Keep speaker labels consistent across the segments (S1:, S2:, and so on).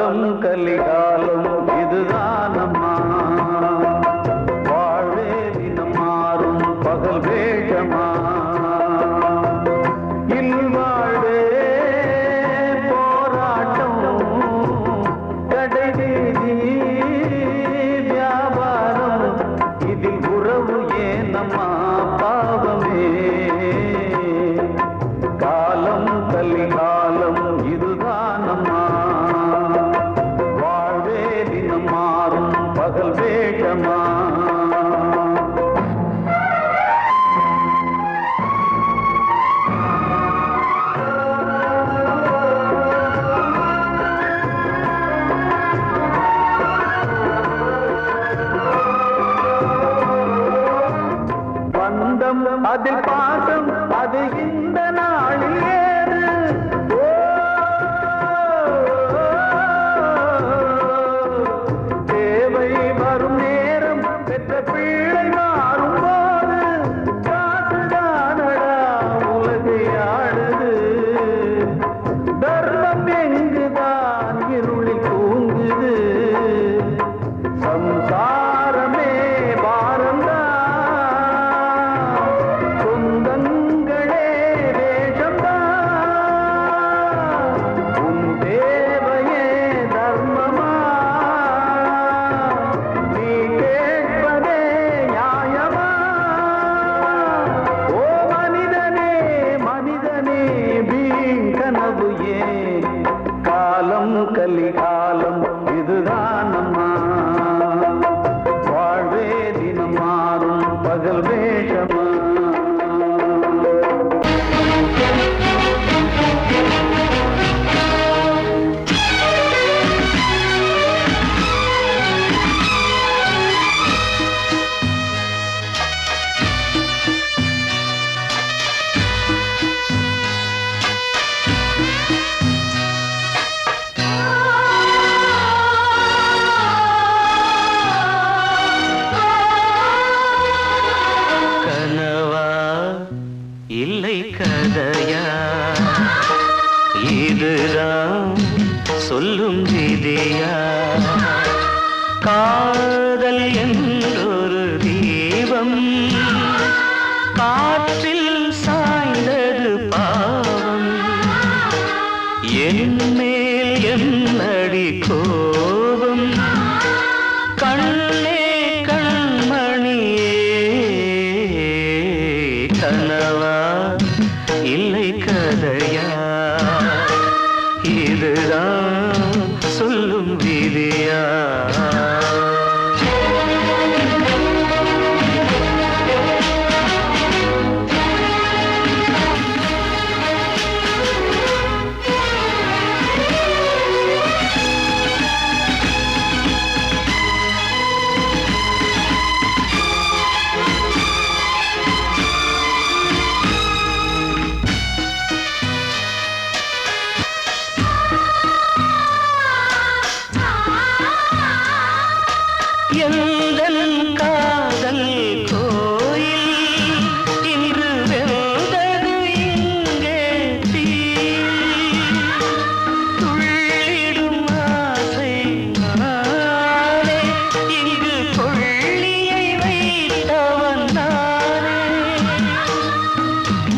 S1: காலம் கலிகாலம் இதுதானம்மா, வாழ்வே தினம் மாறும் பகல் வேஷமா, இல்வாழ்வே போராட்டம் கடைவீதி வியாபாரம், இதில் உறவு ஏனம்மா பாவமே, காலம் கலிகாலம் இதுதானம்மா, வாழ்வே தினம் மாறும் பகல் வேஷமா. பந்தம் அதில் பாசம் அது இந்த நாளில் ஏது, தேவை வரும் நேரம் பெற்ற பிள்ளை மாறும் போது, காசுதானடா உலகை ஆடுது, தர்மம் எங்குதான் இருளில் தூங்குது, சம்சாரமே பாரந்தா, சொந்தங்களே வேஷம்தா, உன் தேவையே தர்மமா, நீ கேட்பதே நியாயமா, ஓ மனிதனே மனிதனே வீண் கனவு ஏன், காலம் கலிகாலம் இதுதானம்மா, வாழ்வே தினம் மாறும் பகல் வேஷமா.
S2: கனவா இல்லை கதையா, இதுதான் சொல்லும் விதியா, காதல் என்றொரு தீபம் காற்றில் சாய்ந்தது பாவம், என் மேல் என்னடி கோபம், கண்ணே கண்மணியே, கனவா இல்லை கதையா, இதுதான் சொல்லும் விதியா. எந்தன் காதல் கோயில் இன்று வெந்தது இங்கே தீ, துள்ளிடும் ஆசை நானே, இங்கு கொள்ளியை வைத்தவன் நானே,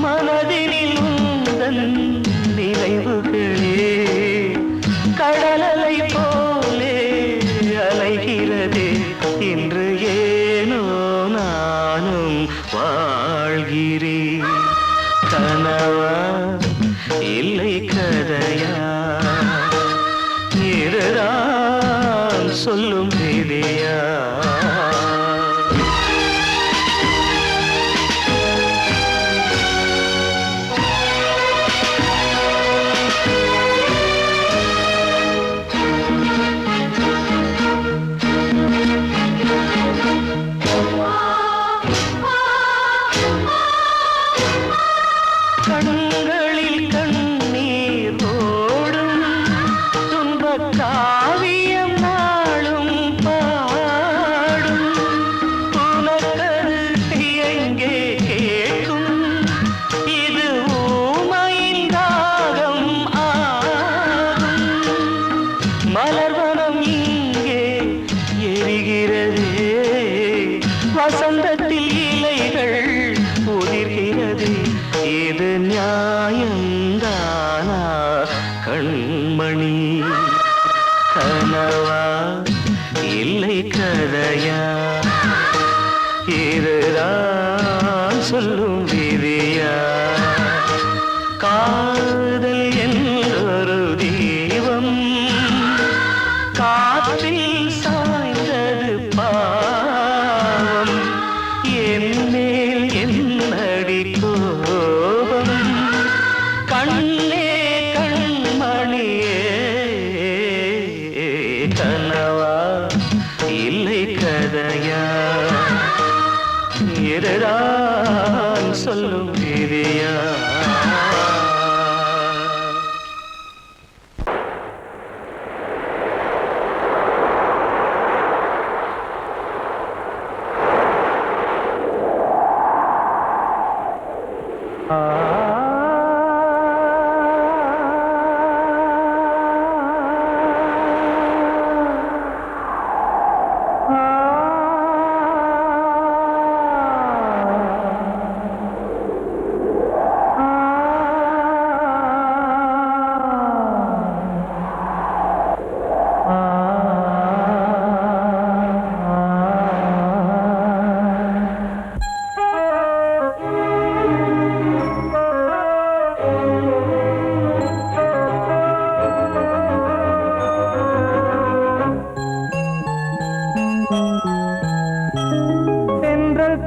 S2: மனதினில் உந்தன் நினைவுகளே கடலலை போலே அலைகிறதே, இன்று ஏனோ நானும் வாழ்கிறேன், கனவா இல்லை கதையா, இதுதான் சொல்லும் விதியா. கண்களில் கண்ணீர் ஓடும் துன்பக் காவியம் நாளும் பாடும், உனக்கது எங்கே கேட்கும், இது ஊமையின் தாகம் ஆகும், மலர்வனம் இங்கே எரிகிறதே, வசந்தத்தில் இலைகள் உதிர்கிறது. இது நியாயந்தானா கண்மணி? கனவா இல்லை கதையா? இதுதான் சொல்லும் விதியா? காதல் என்றொரு தீபம் காற்றில் சாய்ந்தது பாவம். என் மேல் என்னடி கோபம்? கண்ணே கண்மணியே, கனவா இல்லை கதையா? இதுதான் சொல்லும் விதியா?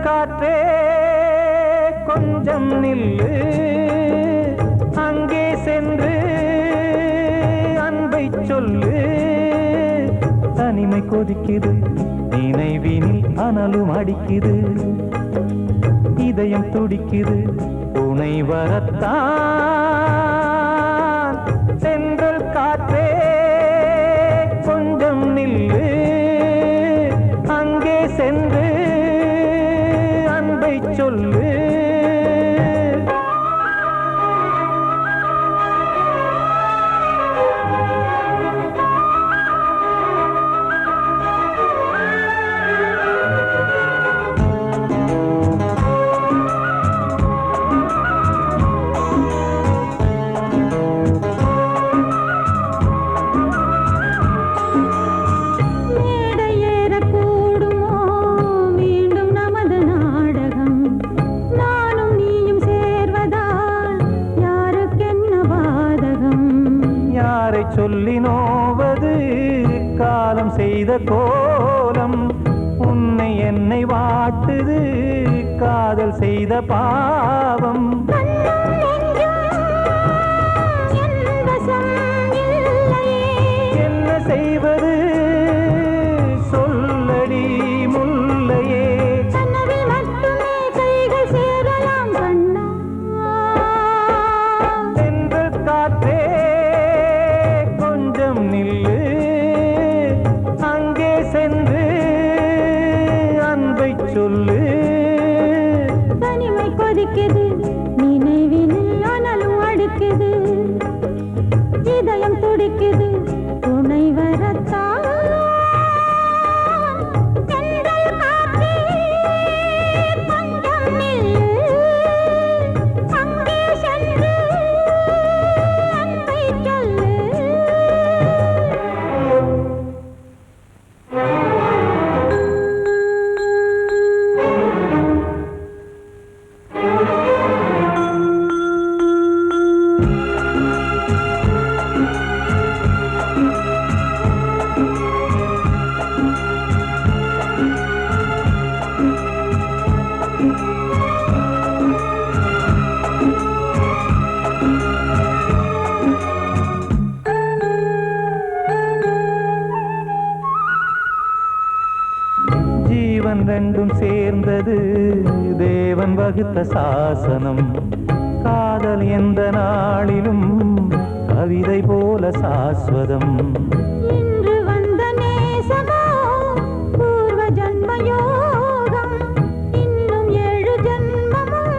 S1: காற்றே கொஞ்சம் நில்லு, அங்கே சென்று அன்பை சொல்லு. தனிமை கொதிக்குது, நினைவினில் அனலும் அடிக்குது, இதயம் துடிக்குது துணை வரத்தான். சென்றல் காற்றே கொஞ்சம் நில்லு, அங்கே சென்று அன்பை சொல்லு. சொல்லி நோவது காலம் செய்த கோலம், உன்னை என்னை வாட்டுது காதல் செய்த பாவம். என்ன செய்வது சொல்லடி முல்லையே? சென்று காற்றே நில்லு, அங்கே சென்று அன்பை சொல்லு.
S3: தனிமை கொதிக்குது, நினைவினில் அனலும் அடிக்குது, இதயம் துடிக்குது துணை வரத்தான். ஜீவன் ரெண்டும் சேர்ந்தது தேவன் வகுத்த சாசனம். காதல் எந்த நாளிலும் கவிதை போல சாஸ்வதம். இன்று வந்த நேசமோ பூர்வ ஜன்மயோகம், இன்னும் 7 ஜன்மமும்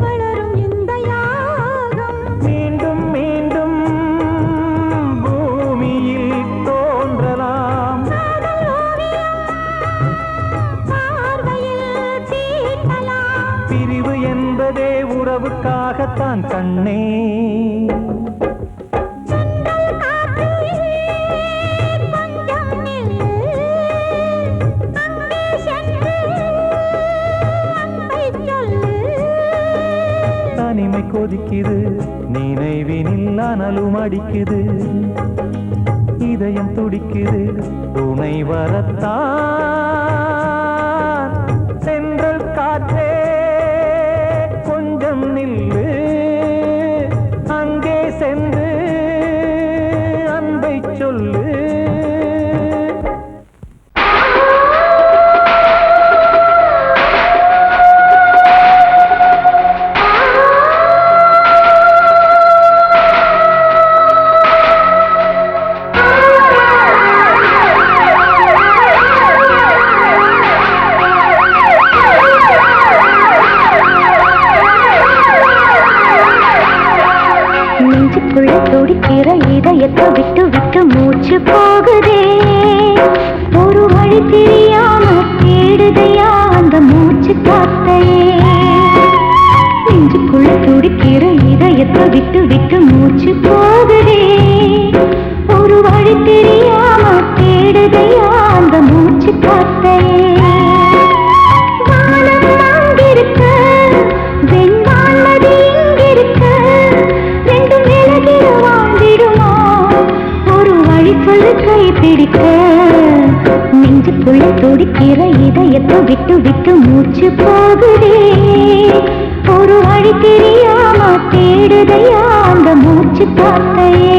S3: வளரும் இந்த யாகம்.
S1: மீண்டும் மீண்டும் பூமியில்
S3: பார்க்கத்தான் கண்ணே. தனிமை கொதிக்குது நினைவினில் அனலும் அடிக்குது, இதயம் துடிக்குது துணை வரத்தான். சென்றல் காற்றே கொஞ்சம் நில்லு, அங்கே சென்று அன்பை சொல்லு.
S4: துடிக்கிற இதயத்தை விட்டு விட்டு மூச்சு போகுதே, ஒரு வழி தெரியாம தேடுதையா அந்த மூச்சு காத்தையே. நெஞ்சுக்குள்ள துடிக்கிற இதயத்தை விட்டு விட்டு மூச்சு போகுதே, ஒரு வழி தெரியாம தேடுதையா அந்த மூச்சு காத்தையே. வானம் அங்கிருக்க வெண்வானது இங்கிருக்க, ரெண்டும் விலகிட வாழ்ந்திடுமா ஒரு வழி சொல்லு கை பிடிக்க. நெஞ்சுக்குள்ள துடிக்கிற இதயத்தை விட்டு விட்டு மூச்சு போகுதே, ஒரு வழி தெரியாம தேடுதையா அந்த மூச்சு காத்தையே.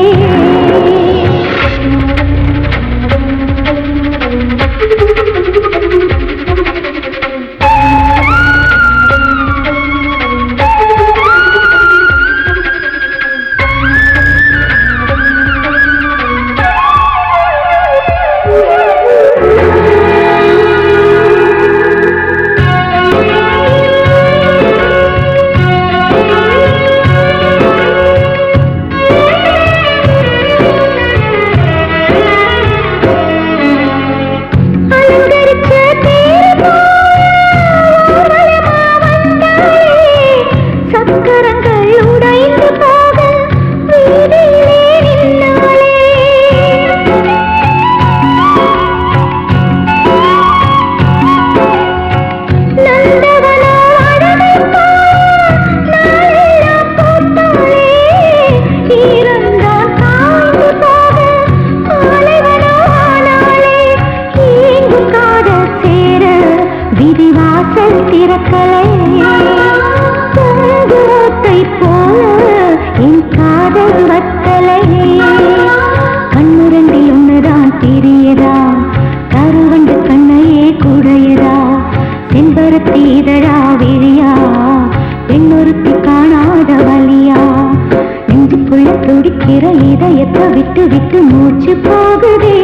S4: இதயத்தை விட்டு விட்டு மூச்சு போகுதே,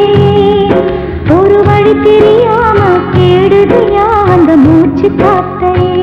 S4: ஒரு வழி தெரியாம தேடுதையா அந்த மூச்சு காத்தையே.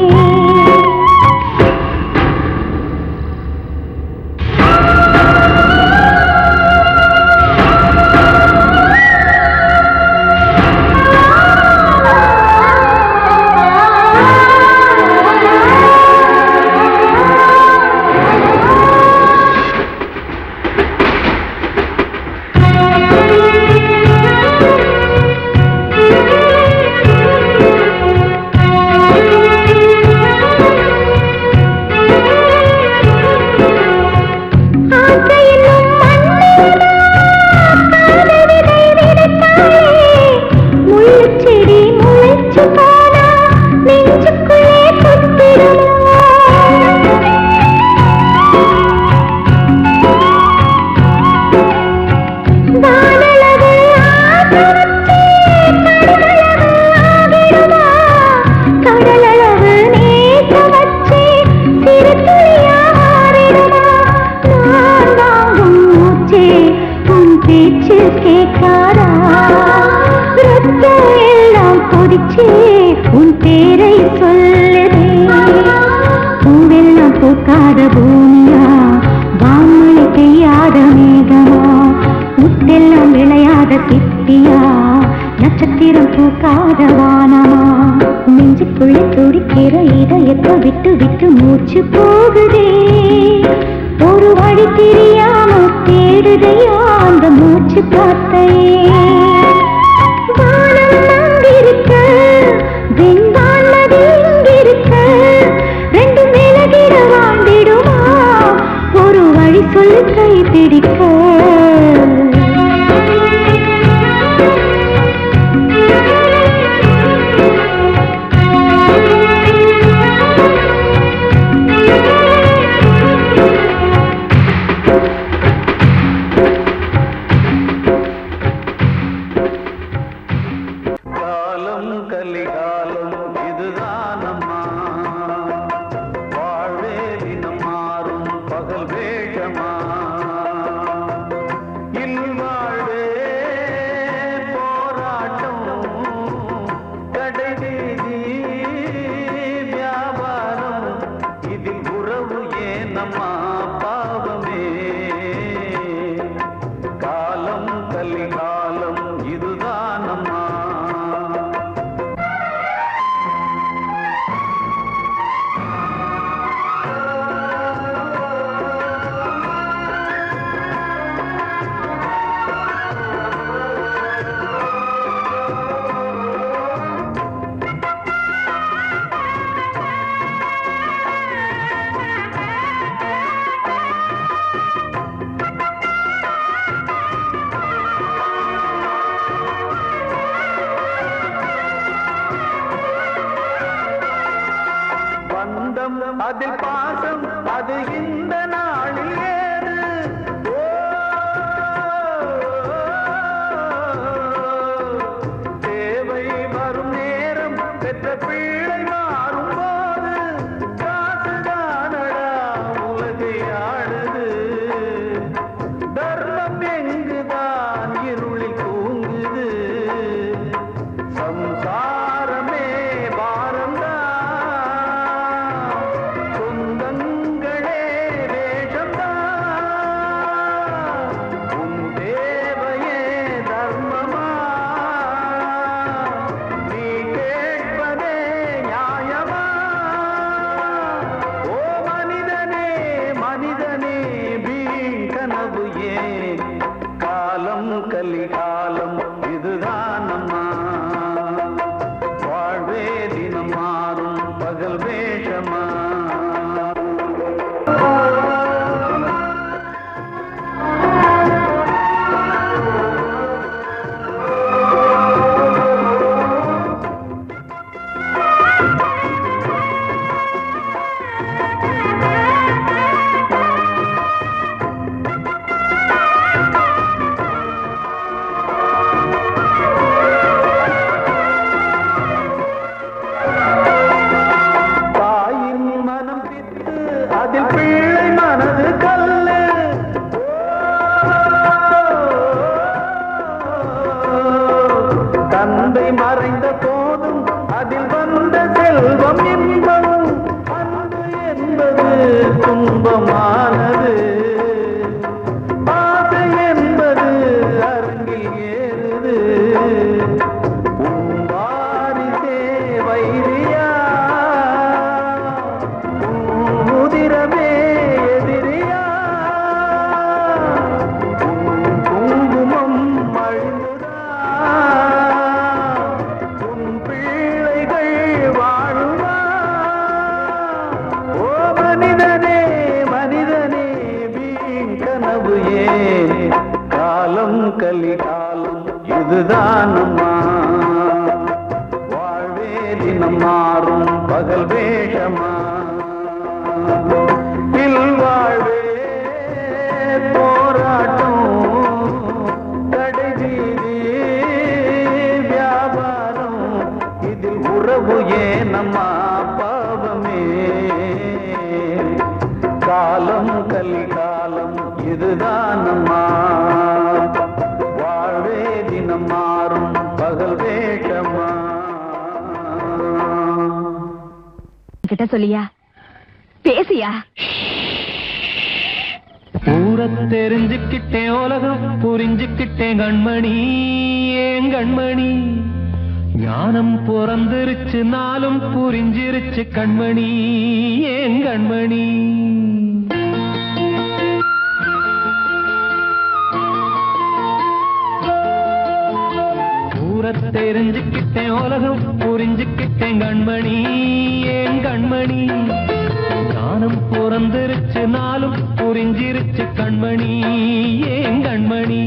S4: உன் பேரை சொல்லுதே, பூவெல்லாம் பூக்காத பூமியா, வான்மழை பெய்யாத மேகமா, முத்தெல்லாம் விளையாத சித்தியா, நட்சத்திரம் பூக்காத வானமா நெஞ்சுக்குள்ள துடிக்கிற இதயத்தை விட்டு விட்டு மூச்சு போகுதே ஒரு வழி தெரியாம தேடுதையா அந்த மூச்சு காத்தையே வானம் அங்கிருக்க வெண்தான் நதி இங்கிருக்க ரெண்டு மேலகிட வாழ்ந்திடுமா ஒரு வழி சொல்லு கை பிடிக்க
S1: அதில் பாசம் அது இந்த நாளில் ஏது தேவை வரும் நேரம் பெற்ற பிள்ளை மாறும் போது காசுதானடா உலகை ஆடுது தர்மம் எங்குதான் இருளில் தூங்குது சம்சாரமே பாரம்தான் கலிகாலம் இதுதானம்மா வாழ்வே தினம் மாறும் பகல் வேஷமா தந்தை மறைந்த போதும் அதில் வந்த செல்வம் இன்பம் அன்பு என்பது துன்பமானது ஆசை என்பது அரங்கில் ஏறுது வாரிசே வைரியா உதிரமே எதிரியா குங்குமம் அழிந்துதா காலம் கலிகாலம் இதுதானம்மா வாழ்வே தினம் மாறும் பகல் வேஷமா இல்வாழ்வே போராட்டம் கடைவீதி வியாபாரம் இதில் உறவு ஏனம்மா பாவமே காலம் கலிகாலம் இதுதானம்மா வாழ்வே தினம் மாறும் பகல் வேஷமா
S4: கிட்ட சொல்லியா பேசியா
S3: ஊர தெரிஞ்சுக்கிட்டேன் உலகம் புரிஞ்சுக்கிட்டேன் கண்மணி ஏன் கண்மணி ஞானம் பிறந்திருச்சு நாளும் புரிஞ்சிருச்சு கண்மணி ஏன் கண்மணி தெரிஞ்சுக்கிட்டேன் உலகம் புரிஞ்சுக்கிட்டேன் கண்மணி ஏன் கண்மணி ஞானம் பிறந்திருச்சு நாளும் புரிஞ்சிருச்சு கண்மணி ஏன் கண்மணி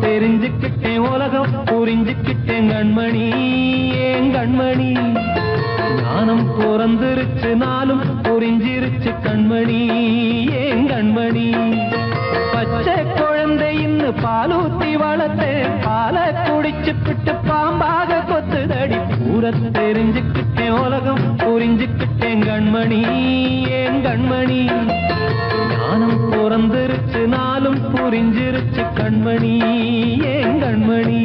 S3: தெரிஞ்சுக்கிட்டேன் உலகம் புரிஞ்சுக்கிட்டேன் கண்மணி ஏன் கண்மணி ஞானம் பிறந்திருச்சு நாளும் புரிஞ்சிருச்சு கண்மணி ஏன் கண்மணி பச்சை குழந்தைன்னு பாலூத்தி வளர்த்தேன் பாலை குடிச்சு பிட்டு பாம்பாக கொத்துதடி தெரிஞ்சுக்கிட்டேன் உலகம் புரிஞ்சுக்கிட்டேன் கண்மணி ஏன் கண்மணி ஞானம் பிறந்திருச்சு நாளும் புரிஞ்சிருச்சு கண்மணி ஏன் கண்மணி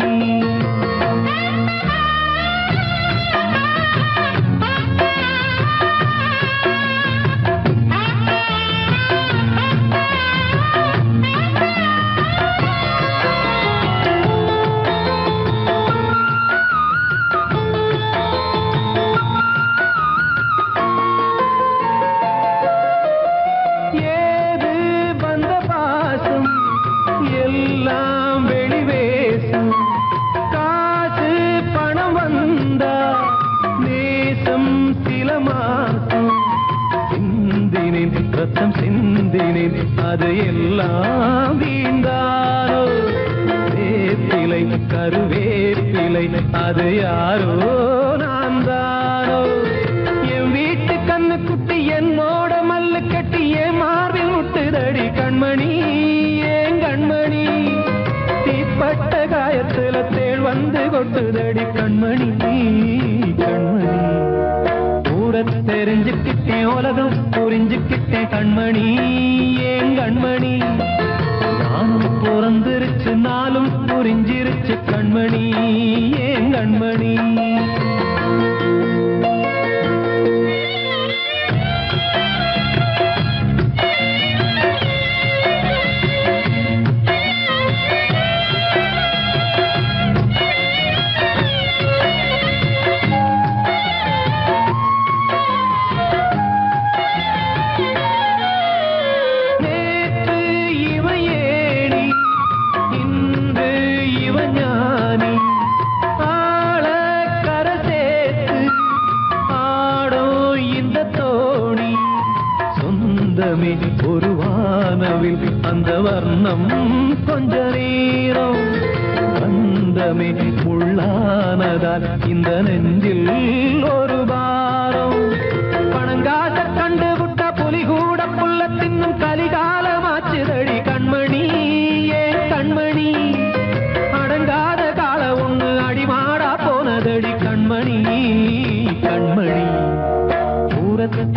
S3: ரத்தம் சிந்தினேன் அது எல்லாம் வீண்டாரோ வேப்பிலை கருவேப்பிலை அது யாரோ நான் தானோ என் வீட்டு கண்ணு குட்டி என்னோட மல்லு கட்டி என் மார்பில் முட்டுதடி கண்மணி ஏன் கண்மணி தீப்பட்ட காயத்துல தேள் வந்து கொட்டுதடி கண்மணி கண்மணி தெரிஞ்சுக்கிட்டேன் உலகம் புரிஞ்சுக்கிட்டேன் கண்மணி ஏன் கண்மணி ஞானம் பிறந்திருச்சு நாளும் புரிஞ்சிருச்சு கண்மணி ஏன் கண்மணி ஒரு வானவில் அந்த வர்ணம் கொஞ்ச நேரம் வந்தமே உள்ளானதால் இந்த நெஞ்சில் ஒரு பாரம் பணங்காட்ட கண்டு விட்ட புலி கூட புல்ல தின்னும் கலிகாலமாச்சுதடி கண்மணி ஏன் கண்மணி அடங்காத கால ஒண்ணு அடிமாடா போனதடி கண்மணி கண்மணி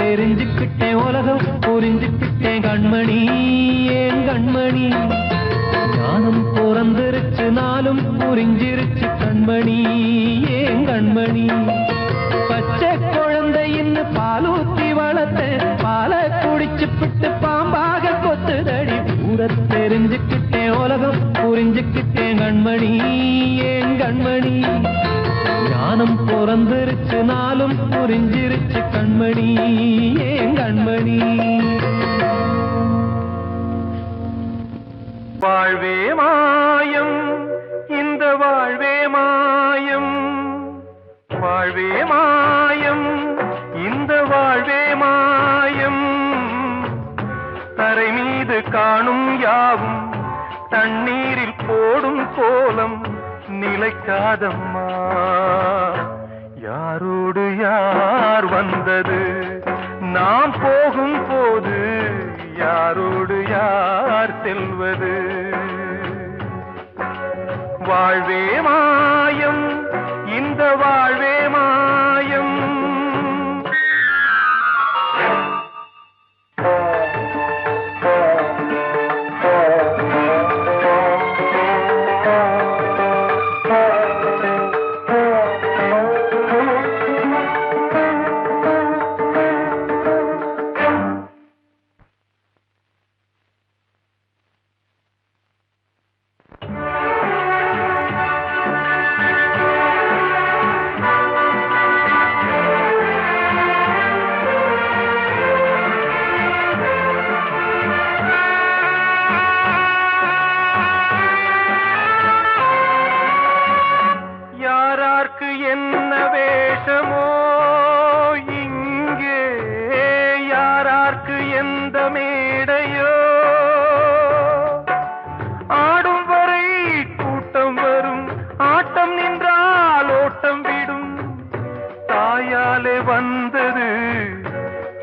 S3: தெரிஞ்சுக்கிட்டேன் உலகம் புரிஞ்சுக்கிட்டேன் கண்மணி ஏன் கண்மணி ஞானம் பிறந்திருச்சு நாளும் புரிஞ்சிருச்சு கண்மணி ஏன் கண்மணி பச்சை குழந்தைன்னு பாலூத்தி வளர்த்தேன் பாலை குடிச்சு பிட்டு பாம்பாக கொத்துதடி தெரிஞ்சுக்கிட்டேன் உலகம் புரிஞ்சுக்கிட்டேன் கண்மணி ஏன் கண்மணி ஞானம் பிறந்திருச்சு நாளும் புரிஞ்சிருச்சு கண்மணி ஏன் கண்மணி
S1: வாழ்வே மாயம் இந்த வாழ்வே மாயம் வாழ்வே மாயம் இந்த வாழ்வே மாயம் தரை மீது காணும் யாவும் தண்ணீரில் போடும் கோலம் நிலைக்காதம்மா யாரோடு யார் வந்தது நாம் போகும் போது யாரோடு யார் செல்வது வாழ்வே மாயம் இந்த வாழ்வே மாயம் யாரார்க்கு என்ன வேஷமோ இங்கே, யாரார்க்கு எந்த மேடையோ, ஆடும் வரை கூட்டம் வரும், ஆட்டம் நின்றால் ஓட்டம் விடும். தாயாலே வந்தது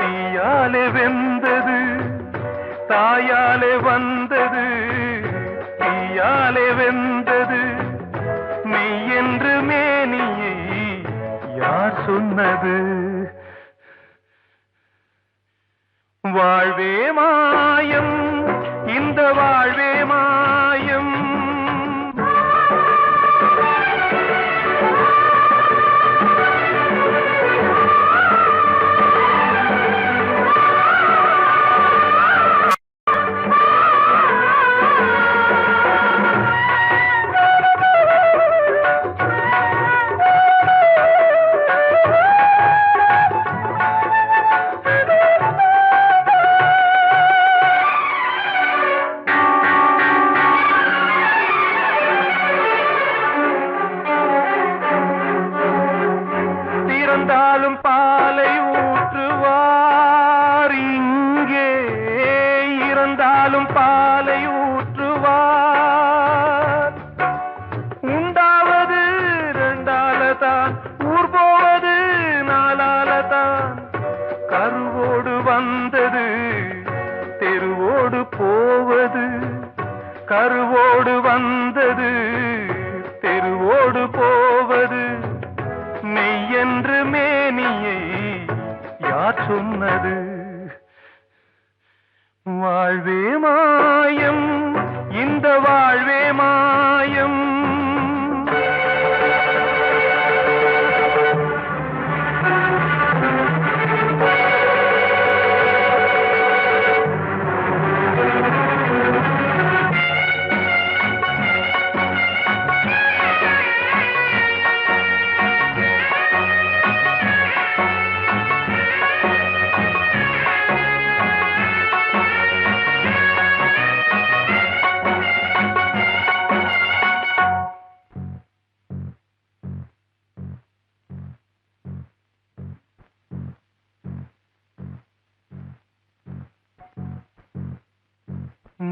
S1: தீயாலே வெந்தது, தாயாலே வந்தது தீயாலே வெந்தது. மெய் என்று மேனியை யார் சொன்னது? வாழ்வே மாயம், இந்த வாழ்வே மாயம். இறந்தாலும் பாலை ஊற்றுவார் இங்கே, இறந்தாலும் பாலை ஊற்றுவார். உண்டாவது ரெண்டாலதான், ஊர் போவது நாலாலதான். கருவோடு வந்தது தெருவோடு போவது, கருவோடு வந்தது தெருவோடு போவது. மெய் என்று மேனியை யார் சொன்னது? வாழ்வே மாயம், இந்த வாழ்வே மாயம்.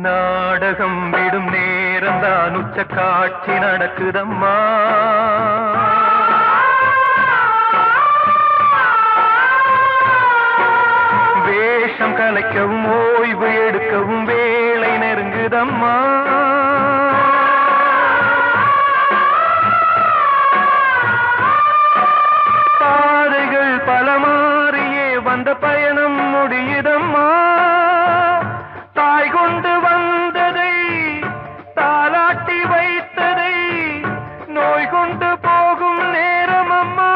S1: நாடகம் விடும் நேரம் தான், உச்ச காட்சி நடக்குதம்மா. வேஷம் கலைக்கவும் ஓய்வு எடுக்கவும் வேளை நெருங்குதம்மா. பாதைகள் பல மாறியே வந்த பயணம் முடியுதம்மா. தாய் கொண்டு வந்ததை தாலாட்டி வைத்ததை நோய் கொண்டு போகும் நேரம் அம்மா.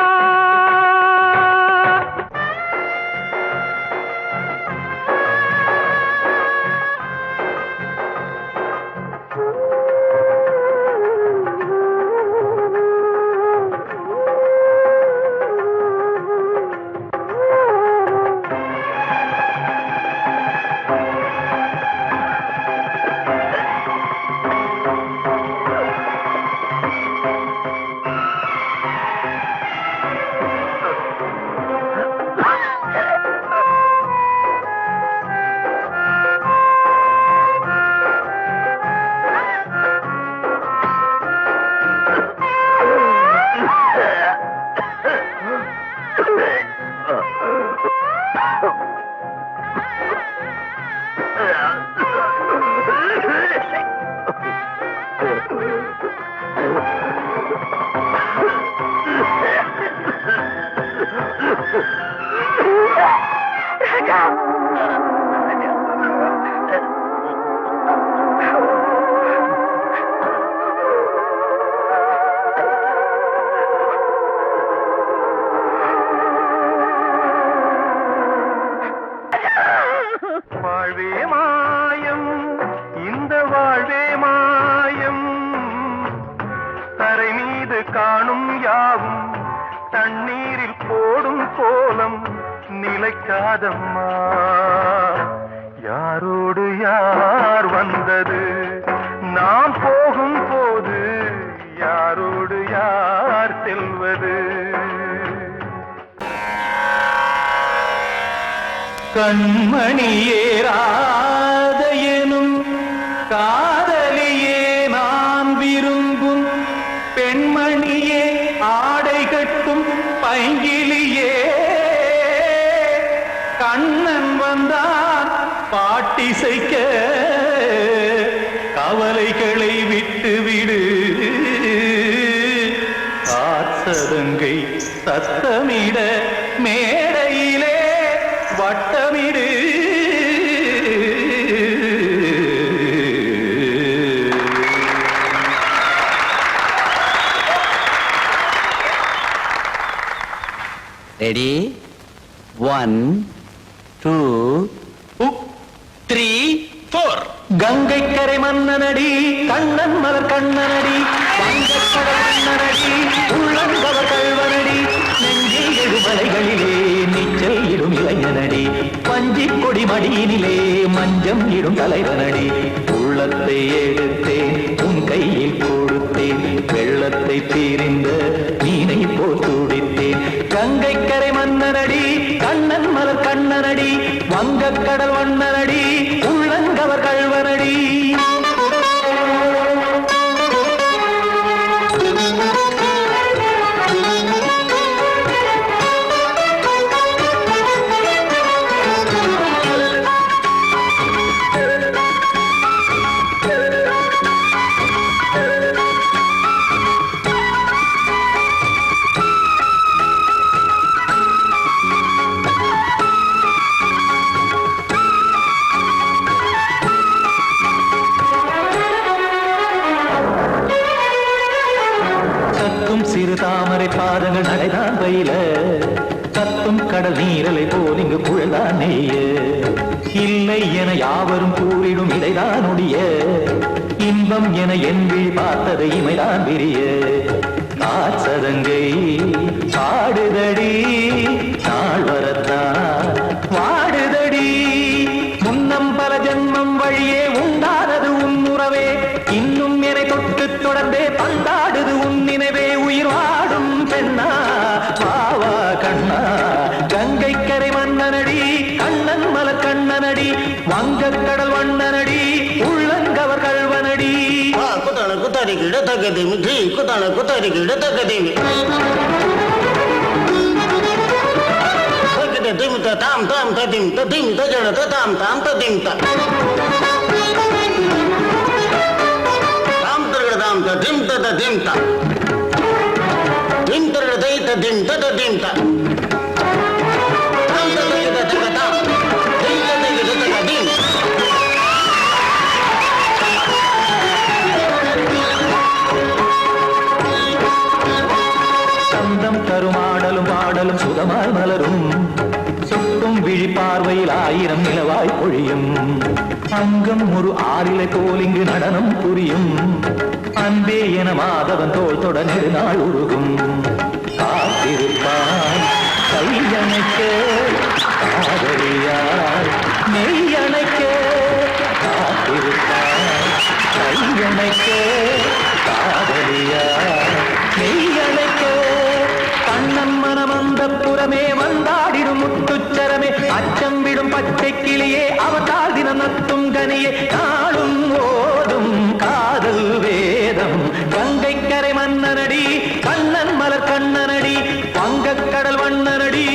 S1: வாழ்வே மாயம், இந்த வாழ்வே மாயம். தரை மீது காணும் யாவும் தண்ணீரில் போடும் கோலம் நிலைக்காதம்மா. யாரோடு யார் வந்தது நாம் போகும் போது, யாரோடு யார் செல்வது? கண்மணியேராத எனும் காதலியே நான் விரும்பும் பெண்மணியே ஆடை கட்டும் பைங்கிலியே கண்ணன் வந்தான் பாட்டிசைக்க கவலைகளை விட்டு விடு காத்ததங்கை சத்தமிட மேடையிலே வட்டமிடு
S5: ரெடி 1 2 3 4
S1: கங்கை கரை மன்னனடி கண்ணன் மலர் கண்ணனடி வங்கக்கடல் மன்னனடி உள்ளங்கவர் கல்வனடி நெஞ்சில் எழுமலைகளிலே நீச்சல் இடும் இளைஞனடி பஞ்சி கொடி மடியினிலே மஞ்சம் இடும் தலைவனடி உள்ளத்தை எடுத்தேன் உன் கையில் கொடுத்தேன் வெள்ளத்தை தீரிந்த மீனை போல் துடித்தேன் கங்கை கரை மன்னனடி கண்ணன் மலர் கண்ணனடி வங்கக்கடல் வண்ணனடி உள்ளங்கவர் கல்வனடி சிறு தாமரை பாதங்கள் நடைதான் பயில கத்தும் கடல் நீரலை போல் இங்கு புழல்தான் நெய்ய இல்லை என யாவரும் கூறிடும் இதைதான் ஒடிய இன்பம் என என் விழி பார்த்தது இமைதான் விரிய காச்சதங்கை பாடுதடி நாள் வரத்தான் வாடுதடி முன்னம் பல ஜென்மம் வழியே உண்டானது உன் உறவே இன்னும் என்னை தொட்டு தொடர்ந்தே பந்தாடுது உன் நினைவே உயிர் வாடும் பெண்ணா வாவா கண்ணா கங்கை கரை மன்னனடி கண்ணன் மலர் கண்ணனடி வங்கக்கடல் வண்ணனடி உள்ளங்கவர் கல்வனடி
S5: குத்தான குத்தாரி கிட தகதேமி ட்ரீ குத்தான குத்தாரி கிட தகதேமி ததிம் தாம் தாம் ததிம் ததிம் தஜட தாம் தாம் ததிம் தாம் தாம் ததிம் ததிம் தாம் திம் தரதை ததிம் ததிம் தாம் தாம் ததிம் ததிம் தாம் திம் ததிம் ததிம்
S1: சந்தம் தருமாடலும் பாடலும் சுகமாய் மலரும் சுட்டும் விழி பார்வையில் ஆயிரம் நிலவாய் பொழியும் அங்கம் ஒரு ஆறிலை போல் இங்கு நடனம் புரியும் அன்பே என மாதவன் தோல் தொட நெடுநாள் உருகும் காத்திருப்பான் கையணைக்க காதலியார் மெய்யணைக்க காத்திருப்பான் கையணைக்க காதலியார் மெய்யணைக்க கண்ணன் மனமந்த புறமே வந்தாடிடும் முத்துச்சரமே அச்சம் விடும் பச்சை கிளியே அவதால் தினம் நத்தும் கனியே நாளும் ஓடும் காதல் வேதம் கங்கை கரை மன்னனடி கண்ணன் மலர் கண்ணனடி வங்கக்கடல் வண்ணனடி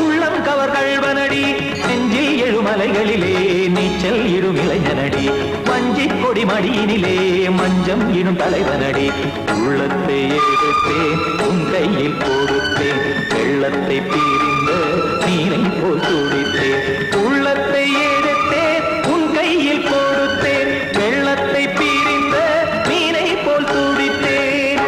S1: உள்ளம் கவர் கல்வனடி நெஞ்சில் எழுமலைகளிலே நீச்சல் இடும் இளைஞனடி வஞ்சி கொடி மடியினிலே மஞ்சம் இடும் தலைவனடி உள்ளத்தை எடுத்தேன் உன் கையில் கொடுத்தேன் வெள்ளத்தை பீரிந்த நீரை போல் துடித்தேன் உள்ளத்தை எடுத்தேன் உன் கையில் கொடுத்தேன் வெள்ளத்தை பீரிந்த நீரை போல் துடித்தேன்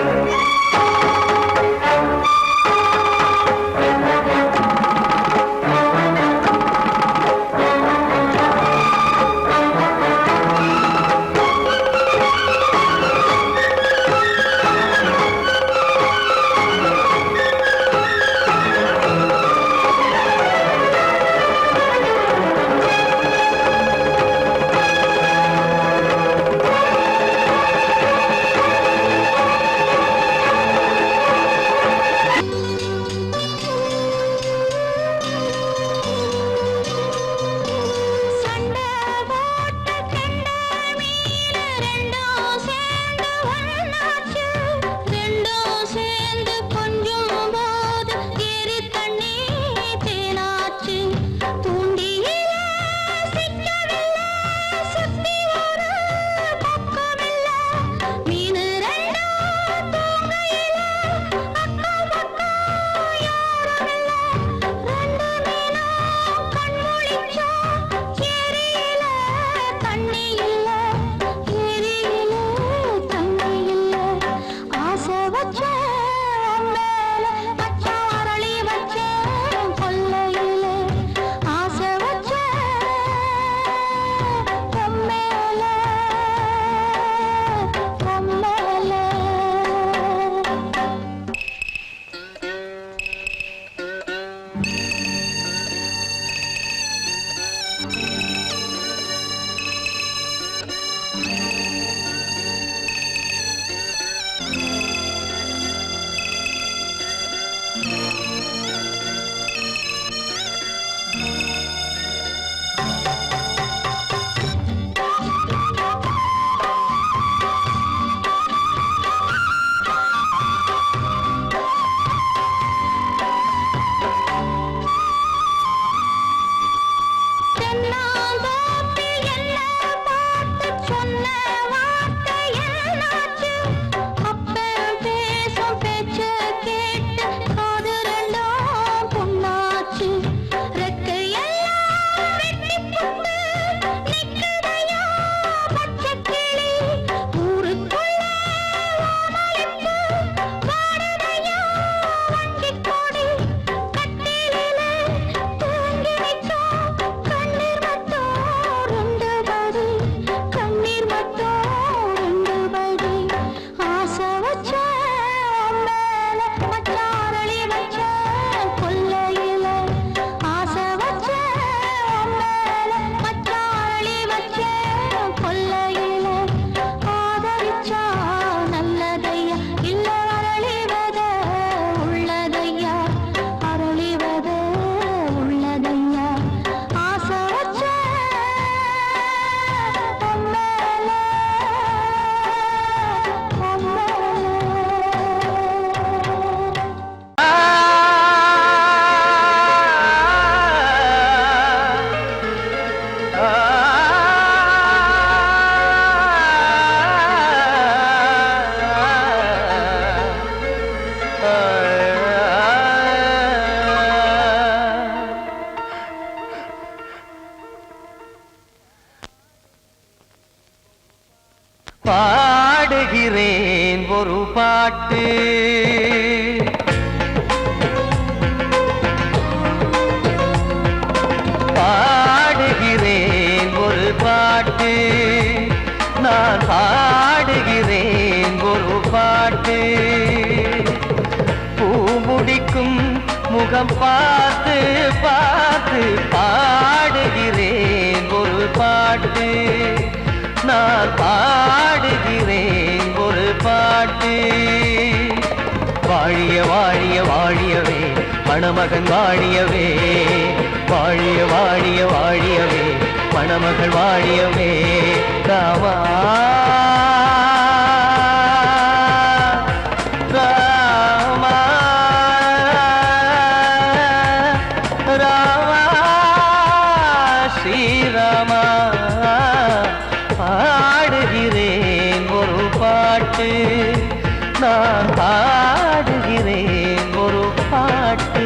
S2: பாடுகிறேன் ஒரு பாட்டு பாடுகிறேன் ஒரு பாட்டு நான் பாடுகிறேன் ஒரு பாட்டு பூமுடிக்கும் முகம் பார்த்து பார்த்து பாடுகிறேன் ஒரு பாட்டு நான் பாடுகிறேன் ஒரு பாட்டு வாழிய வாழிய வாழியவே மணமகன் வாழியவே வாழிய வாழிய வாழியவே மணமகள் வாழியவே ராமா ராமா ராமா ஸ்ரீராமா பாடுகிறேன் ஒரு பாட்டு நான் பாடுகிறேன் ஒரு பாட்டு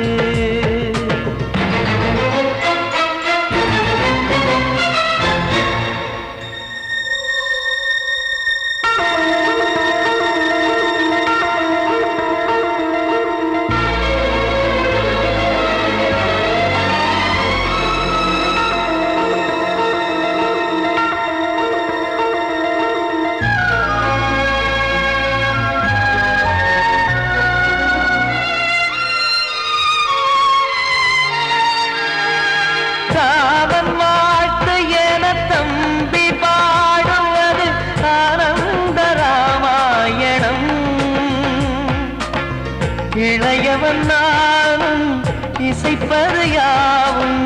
S2: இளையவன் நானும் இசைப்பது யாவும்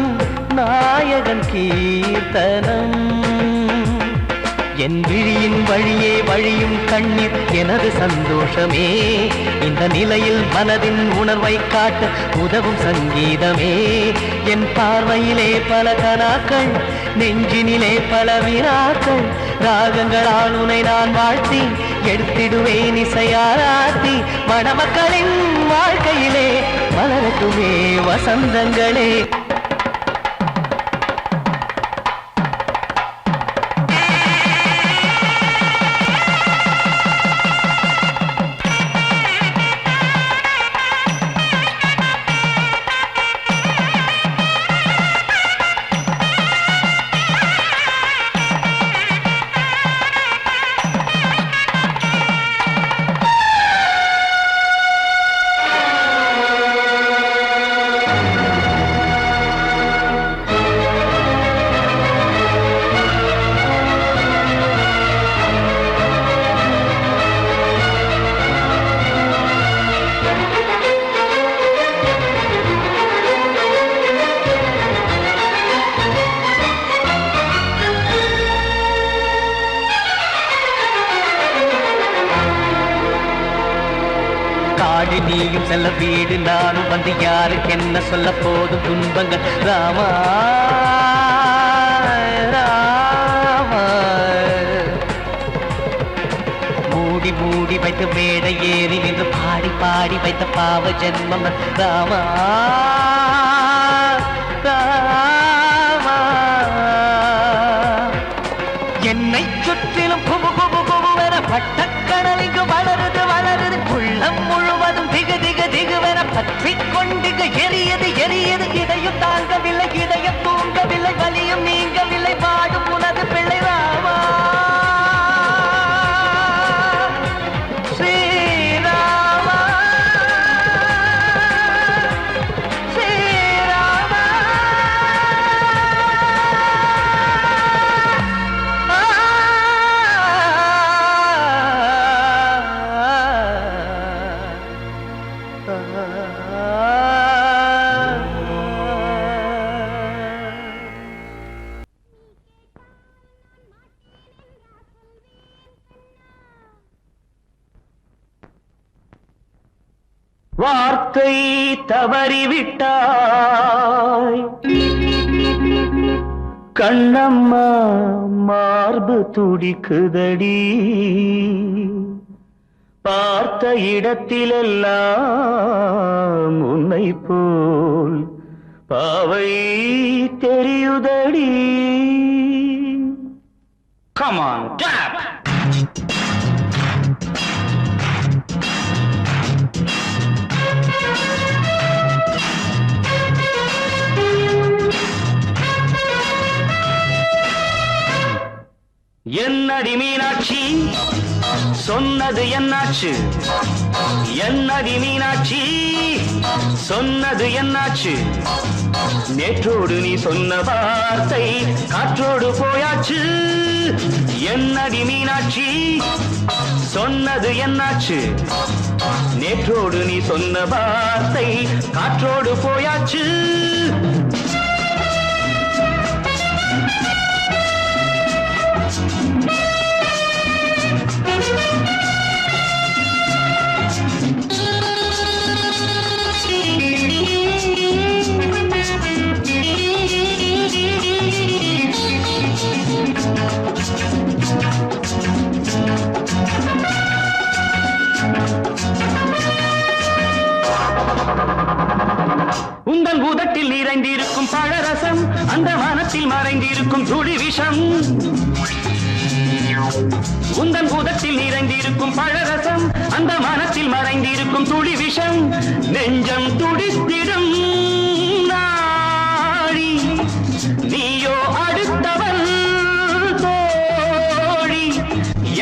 S2: நாயகன் கீர்த்தனம் என் விழியின் வழியே வழியும் கண்ணீர் எனது சந்தோஷமே இந்த நிலையில் மனதின் உணர்வை காட்ட உதவும் சங்கீதமே என் பார்வையிலே பல கனாக்கள் நெஞ்சினிலே பல வினாக்கள் ராகங்களால் உனை நான் வாழ்த்தி எடுத்திடுவேன் இசையாராத்தி மணமக்களின் வாழ்க்கையிலே மலரட்டுமே வசந்தங்களே வாடி நீயும் செல்ல வீடு நானும் வந்து யாருக்கு என்ன சொல்ல போதும் துன்பங்கள் ராமா ராமா மூடி மூடி வைத்து மேடை ஏறி நின்று பாடி பாடி வைத்த பாவ ஜென்மம் ராமா ராமா என்னை சுற்றிலும் குபு குபு குபுவென பட்டக்கடல் இங்கு வளருது வளருது உள்ளம் முழுவதும் திகு திகு திகுவென பற்றி கொண்டிகு எரியது எரியது இதையும் தாங்கவில்லை இதையும் தூங்கவில்லை வலியும் நீங்கவில்லை பாடும் உனது பிள்ளை ராமா ஸ்ரீராமா ஸ்ரீராமா
S1: வார்த்தை தவறிவிட்டாய் கண்ணம்மா மார்பு துடிக்குதடி பார்த்த இடத்திலெல்லாம் உன்னை போல் பாவை தெரியுதடி. Come on, tap! என்னடி மீனாட்சி சொன்னது என்னாச்சு என்னடி மீனாட்சி சொன்னது என்னாச்சு நேற்றோடு நீ சொன்ன வார்த்தை காற்றோடு போயாச்சு என்னடி மீனாட்சி சொன்னது என்னாச்சு நேற்றோடு நீ சொன்ன வார்த்தை காற்றோடு போயாச்சு உந்தன் பூதத்தில் நிறைந்திருக்கும் பழரசம் அந்த வானத்தில் மறைந்திருக்கும் துளி விஷம் உந்தன் பூதத்தில் நிறைந்திருக்கும் பழரசம் அந்த வானத்தில் மறைந்திருக்கும் துளி விஷம் நெஞ்சம் துடித்திடும் நாடி நீயோ அடுத்தவள் தோழி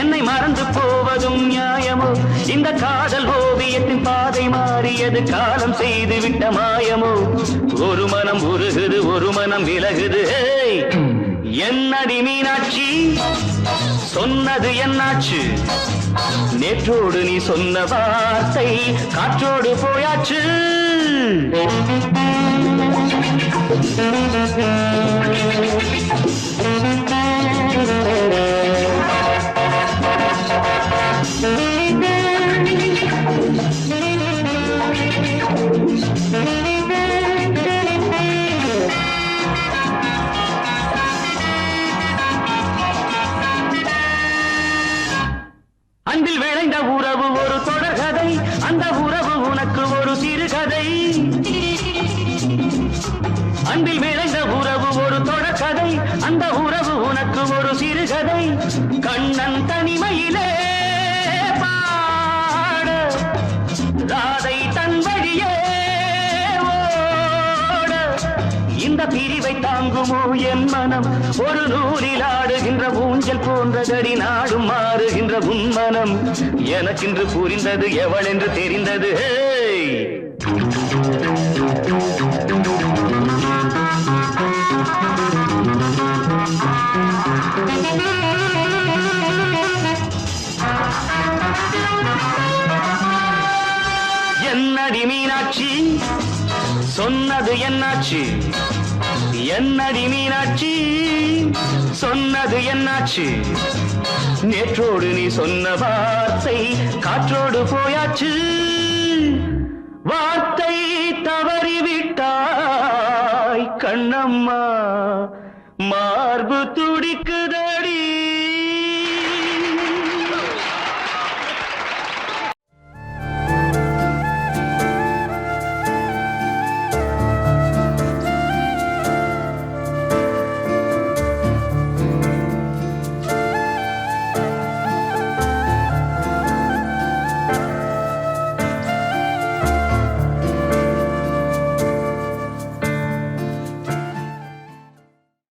S1: என்னை மறந்து போவதும் நியாயமோ இந்த காதல் ஓவியத்தின் பாதை மாறியது காலம் செய்து விட்ட மாயமோ ஒரு மனம் உருகுது ஒரு மனம் விலகுது என்னடி மீனாட்சி சொன்னது என்னாச்சு நேற்றோடு நீ சொன்ன வார்த்தை காற்றோடு போயாச்சு அன்பில் விளைந்த உறவு ஒரு தொடர்கதை அந்த உறவு உனக்கு ஒரு சிறுகதை அன்பில் விளைந்த உறவு ஒரு தொடர்கதை அந்த உறவு உனக்கு ஒரு சிறுகதை கண்ணன் தனிமையிலே பாட ராதை தன் வழியே ஓட இந்த பிரிவை தாங்குமோ என் மனம் ஒரு நூலில் ஆடுகின்ற ஊஞ்சல் போன்றதடி நாடும் மாறுகின்ற உன்மனம் எனக்கென்று புரிந்தது எவள் என்று தெரிந்தது என்னடி மீனாட்சி சொன்னது என்னாச்சு என்னடி மீனாட்சி சொன்னது என்னாச்சு நேற்றோடு நீ சொன்ன வார்த்தை காற்றோடு போயாச்சு வார்த்தை தவறிவிட்டாய் கண்ணம்மா மார்பு துடிக்குதே